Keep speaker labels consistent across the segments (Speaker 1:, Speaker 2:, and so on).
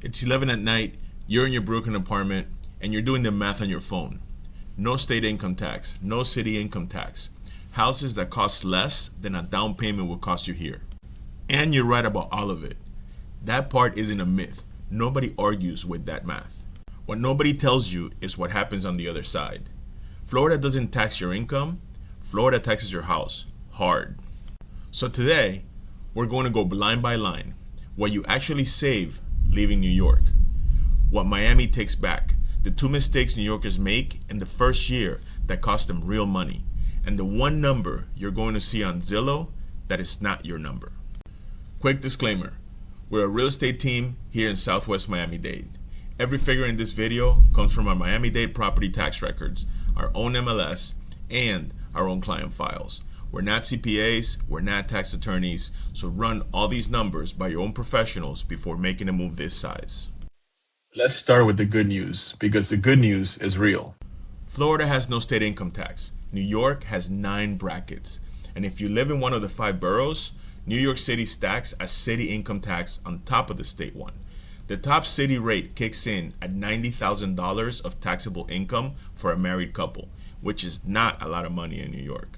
Speaker 1: It's 11 at night, you're in your Brooklyn apartment, and you're doing the math on your phone. No state income tax, no city income tax. Houses that cost less than a down payment will cost you here. And you're right about all of it. That part isn't a myth. Nobody argues with that math. What nobody tells you is what happens on the other side. Florida doesn't tax your income. Florida taxes your house hard. So today, we're going to go line by line. What you actually save leaving New York. What Miami takes back. The two mistakes New Yorkers make in the first year that cost them real money. And the one number you're going to see on Zillow that is not your number. Quick disclaimer. We're a real estate team here in Southwest Miami-Dade. Every figure in this video comes from our Miami-Dade property tax records, our own MLS, and our own client files. We're not CPAs, we're not tax attorneys, so run all these numbers by your own professionals before making a move this size. Let's start with the good news, because the good news is real. Florida has no state income tax. New York has 9 brackets. And if you live in one of the 5 boroughs, New York City stacks a city income tax on top of the state one. The top city rate kicks in at $90,000 of taxable income for a married couple, which is not a lot of money in New York.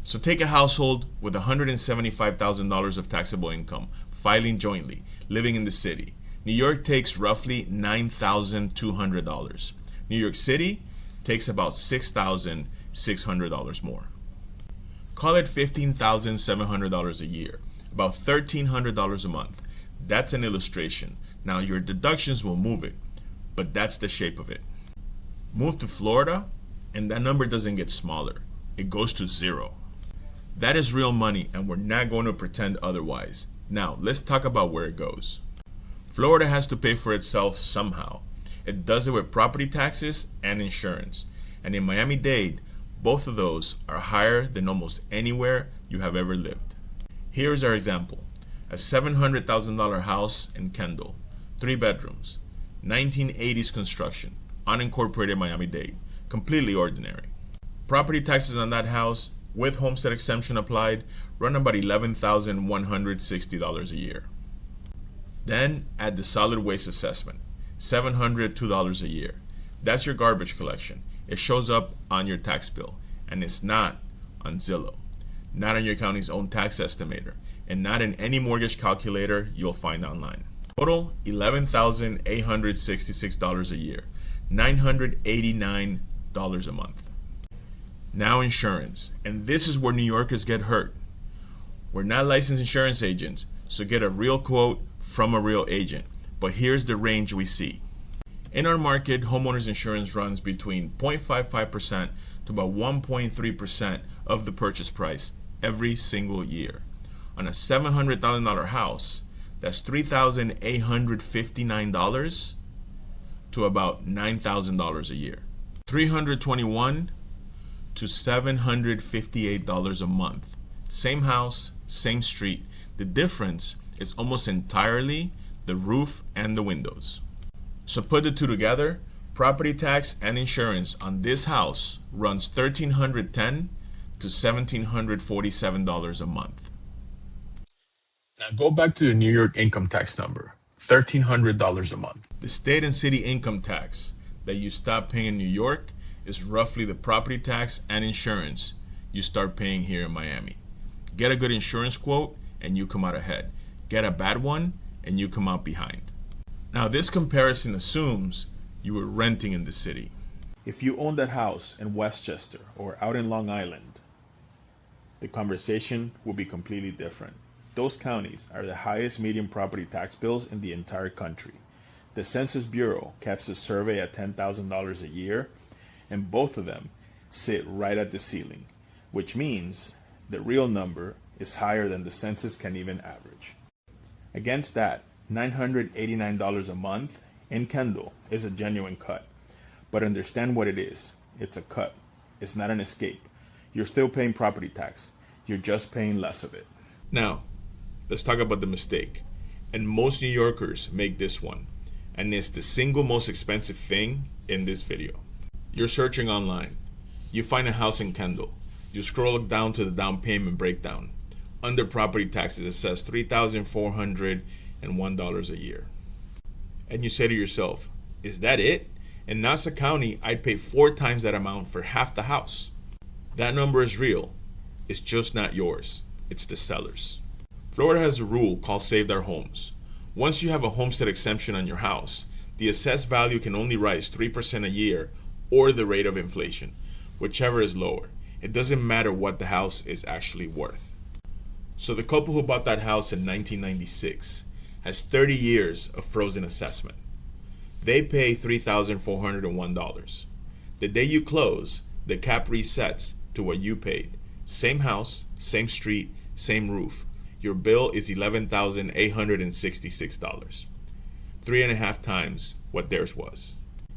Speaker 1: So take a household with $175,000 of taxable income, filing jointly, living in the city. New York takes roughly $9,200. New York City takes about $6,600 more. Call it $15,700 a year, about $1,300 a month. That's an illustration. Now your deductions will move it, but that's the shape of it. Move to Florida, and that number doesn't get smaller. It goes to 0. That is real money, and we're not going to pretend otherwise. Now, let's talk about where it goes. Florida has to pay for itself somehow. It does it with property taxes and insurance. And in Miami-Dade, both of those are higher than almost anywhere you have ever lived. Here's our example. A $700,000 house in Kendall, 3 bedrooms, 1980s construction, unincorporated Miami-Dade, completely ordinary. Property taxes on that house, with homestead exemption applied, run about $11,160 a year. Then add the solid waste assessment, $702 a year. That's your garbage collection. It shows up on your tax bill, and it's not on Zillow, not on your county's own tax estimator, and not in any mortgage calculator you'll find online. Total, $11,866 a year, $989 a month. Now insurance, and this is where New Yorkers get hurt. We're not licensed insurance agents, so get a real quote from a real agent. But here's the range we see. In our market, homeowners insurance runs between 0.55% to about 1.3% of the purchase price every single year. On a $700,000 house, that's $3,859 to about $9,000 a year. $321 to $758 a month. Same house, same street. The difference is almost entirely the roof and the windows. So put the two together, property tax and insurance on this house runs $1,310 to $1,747 a month. Now go back to the New York income tax number, $1,300 a month. The state and city income tax that you stop paying in New York is roughly the property tax and insurance you start paying here in Miami. Get a good insurance quote and you come out ahead. Get a bad one and you come out behind. Now this comparison assumes you were renting in the city. If you own that house in Westchester or out in Long Island, the conversation will be completely different. Those counties are the highest median property tax bills in the entire country. The Census Bureau caps a survey at $10,000 a year, and both of them sit right at the ceiling, which means the real number is higher than the census can even average. Against that, $989 a month in Kendall is a genuine cut. But understand what it is. It's a cut. It's not an escape. You're still paying property tax. You're just paying less of it. Now, let's talk about the mistake. And most New Yorkers make this one. And it's the single most expensive thing in this video. You're searching online. You find a house in Kendall. You scroll down to the down payment breakdown. Under property taxes, it says $3,401 a year. And you say to yourself, is that it? In Nassau County, I'd pay 4 times that amount for half the house. That number is real. It's just not yours. It's the seller's. Florida has a rule called Saved Our Homes. Once you have a homestead exemption on your house, the assessed value can only rise 3% a year or the rate of inflation, whichever is lower. It doesn't matter what the house is actually worth. So the couple who bought that house in 1996 has 30 years of frozen assessment. They pay $3,401. The day you close, the cap resets to what you paid. Same house, same street, same roof. Your bill is $11,866. 3.5 times what theirs was.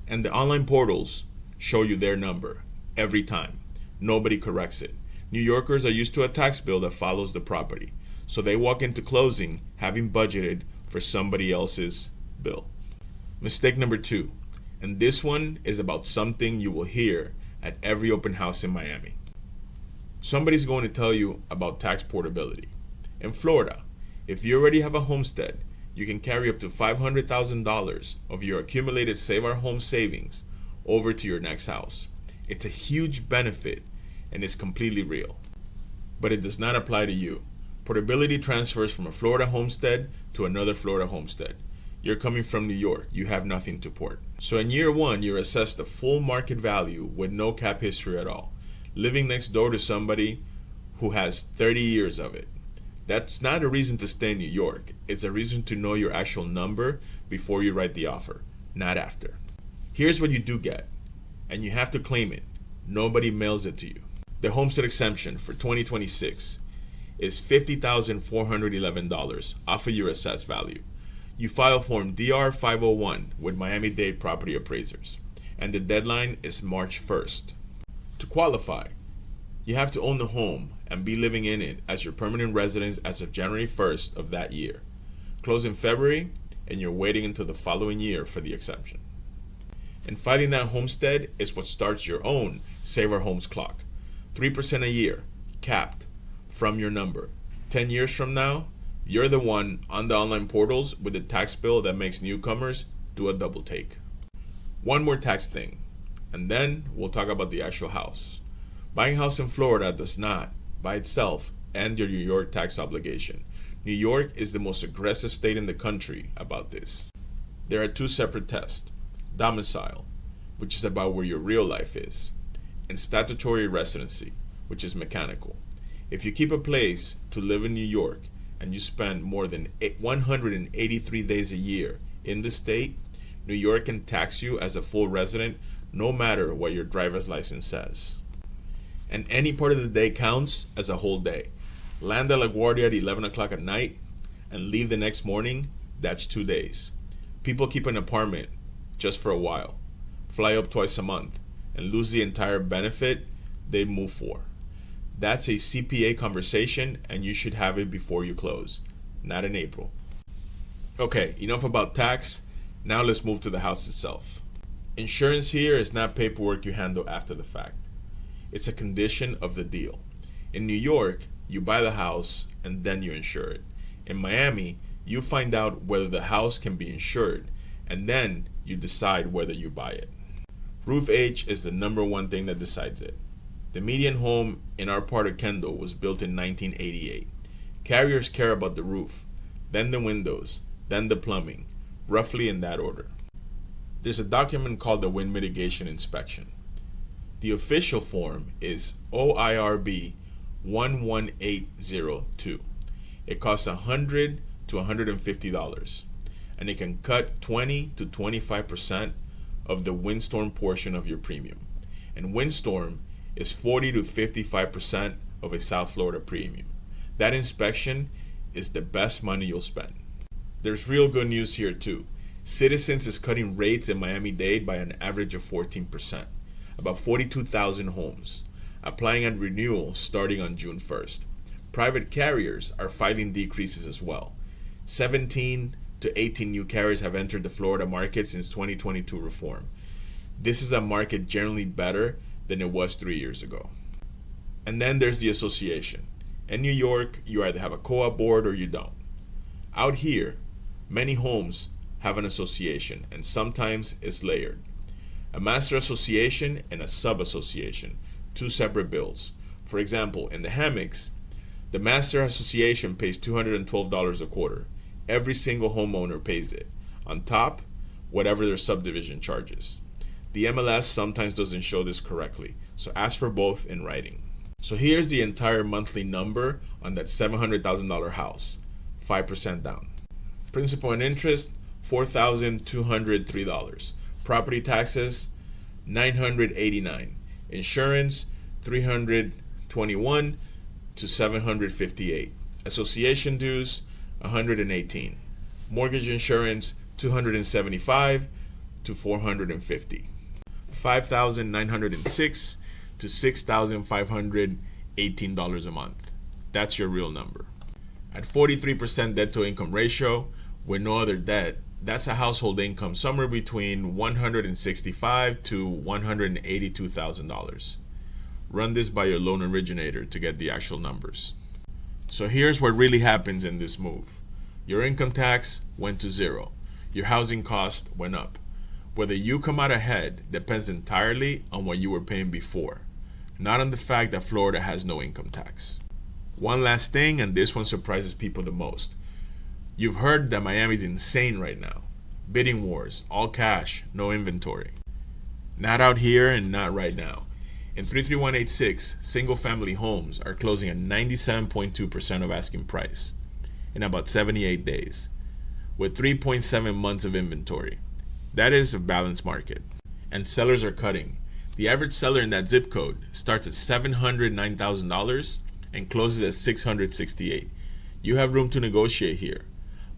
Speaker 1: And the online portals show you their number every time. Nobody corrects it. New Yorkers are used to a tax bill that follows the property, so they walk into closing having budgeted for somebody else's bill. Mistake number 2, and this one is about something you will hear at every open house in Miami. Somebody's going to tell you about tax portability. In Florida, if you already have a homestead, you can carry up to $500,000 of your accumulated Save Our Home savings over to your next house. It's a huge benefit and is completely real. But it does not apply to you. Portability transfers from a Florida homestead to another Florida homestead. You're coming from New York, you have nothing to port. So in year 1, you're assessed the full market value with no cap history at all, living next door to somebody who has 30 years of it. That's not a reason to stay in New York. It's a reason to know your actual number before you write the offer, not after. Here's what you do get, and you have to claim it. Nobody mails it to you. The homestead exemption for 2026 is $50,411 off of your assessed value. You file Form DR 501 with Miami-Dade property appraisers, and the deadline is March 1st. To qualify, you have to own the home and be living in it as your permanent residence as of January 1st of that year. Close in February, and you're waiting until the following year for the exemption. And filing that homestead is what starts your own Save Our Homes clock. 3% a year, capped, from your number. 10 years from now, you're the one on the online portals with the tax bill that makes newcomers do a double take. One more tax thing, and then we'll talk about the actual house. Buying a house in Florida does not, by itself, end your New York tax obligation. New York is the most aggressive state in the country about this. There are 2 separate tests: domicile, which is about where your real life is, and statutory residency, which is mechanical. If you keep a place to live in New York and you spend more than 183 days a year in the state, New York can tax you as a full resident no matter what your driver's license says. And any part of the day counts as a whole day. Land at LaGuardia at 11 o'clock at night and leave the next morning, that's 2 days. People keep an apartment just for a while, fly up twice a month, and lose the entire benefit they move for. That's a CPA conversation, and you should have it before you close, not in April. Okay, enough about tax. Now let's move to the house itself. Insurance here is not paperwork you handle after the fact. It's a condition of the deal. In New York, you buy the house and then you insure it. In Miami, you find out whether the house can be insured, and then you decide whether you buy it. Roof age is the number 1 thing that decides it. The median home in our part of Kendall was built in 1988. Carriers care about the roof, then the windows, then the plumbing, roughly in that order. There's a document called the Wind Mitigation Inspection. The official form is OIRB 11802. It costs $100 to $150, and it can cut 20 to 25% of the windstorm portion of your premium. And windstorm is 40 to 55% of a South Florida premium. That inspection is the best money you'll spend. There's real good news here too. Citizens is cutting rates in Miami-Dade by an average of 14%, about 42,000 homes, applying at renewal starting on June 1st. Private carriers are filing decreases as well. 17 to 18 new carriers have entered the Florida market since 2022 reform. This is a market generally better than it was 3 years ago. And then there's the association. In New York, you either have a co-op board or you don't. Out here, many homes have an association, and sometimes it's layered. A master association and a sub-association, two separate bills. For example, in the hammocks, the master association pays $212 a quarter. Every single homeowner pays it. On top, whatever their subdivision charges. The MLS sometimes doesn't show this correctly, so ask for both in writing. So here's the entire monthly number on that $700,000 house, 5% down. Principal and interest, $4,203. Property taxes, $989. Insurance, $321 to $758. Association dues, $118. Mortgage insurance, $275 to $450. $5,906 to $6,518 a month. That's your real number. At 43% debt to income ratio, with no other debt, that's a household income somewhere between $165,000 to $182,000. Run this by your loan originator to get the actual numbers. So here's what really happens in this move. Your income tax went to zero. Your housing cost went up. Whether you come out ahead depends entirely on what you were paying before, not on the fact that Florida has no income tax. One last thing, and this one surprises people the most. You've heard that Miami's insane right now. Bidding wars, all cash, no inventory. Not out here and not right now. In 33186, single-family homes are closing at 97.2% of asking price in about 78 days, with 3.7 months of inventory. That is a balanced market. And sellers are cutting. The average seller in that zip code starts at $709,000 and closes at $668,000. You have room to negotiate here.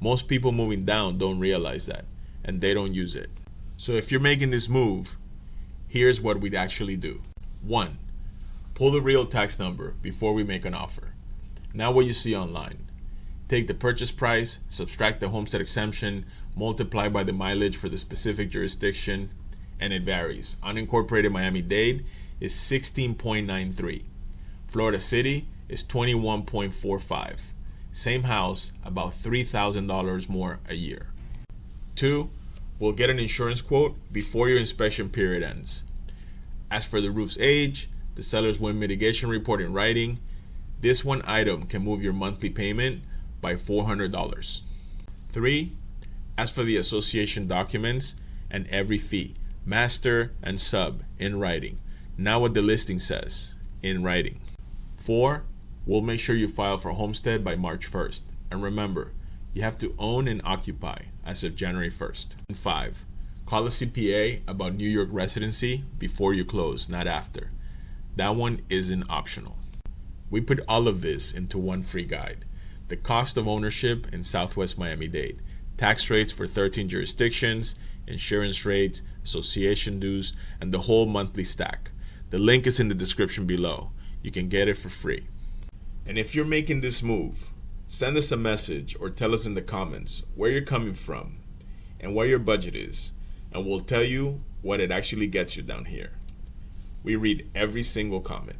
Speaker 1: Most people moving down don't realize that, and they don't use it. So if you're making this move, here's what we'd actually do. 1. Pull the real tax number before we make an offer. Not what you see online. Take the purchase price, subtract the homestead exemption, multiply by the mileage for the specific jurisdiction, and it varies. Unincorporated Miami-Dade is 16.93. Florida City is 21.45. Same house, about $3,000 more a year. 2. We'll get an insurance quote before your inspection period ends. As for the roof's age, the seller's wind mitigation report in writing, this one item can move your monthly payment by $400. 3. As for the association documents and every fee, master and sub in writing. Now what the listing says in writing. 4. We'll make sure you file for homestead by March 1st. And remember, you have to own and occupy as of January 1st. And 5. Call a CPA about New York residency before you close, not after. That one isn't optional. We put all of this into one free guide. The cost of ownership in Southwest Miami-Dade, tax rates for 13 jurisdictions, insurance rates, association dues, and the whole monthly stack. The link is in the description below. You can get it for free. And if you're making this move, send us a message or tell us in the comments where you're coming from and what your budget is, and we'll tell you what it actually gets you down here. We read every single comment.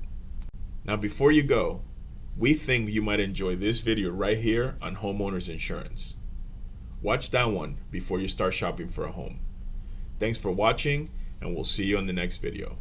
Speaker 1: Now before you go, we think you might enjoy this video right here on homeowners insurance. Watch that one before you start shopping for a home. Thanks for watching, and we'll see you on the next video.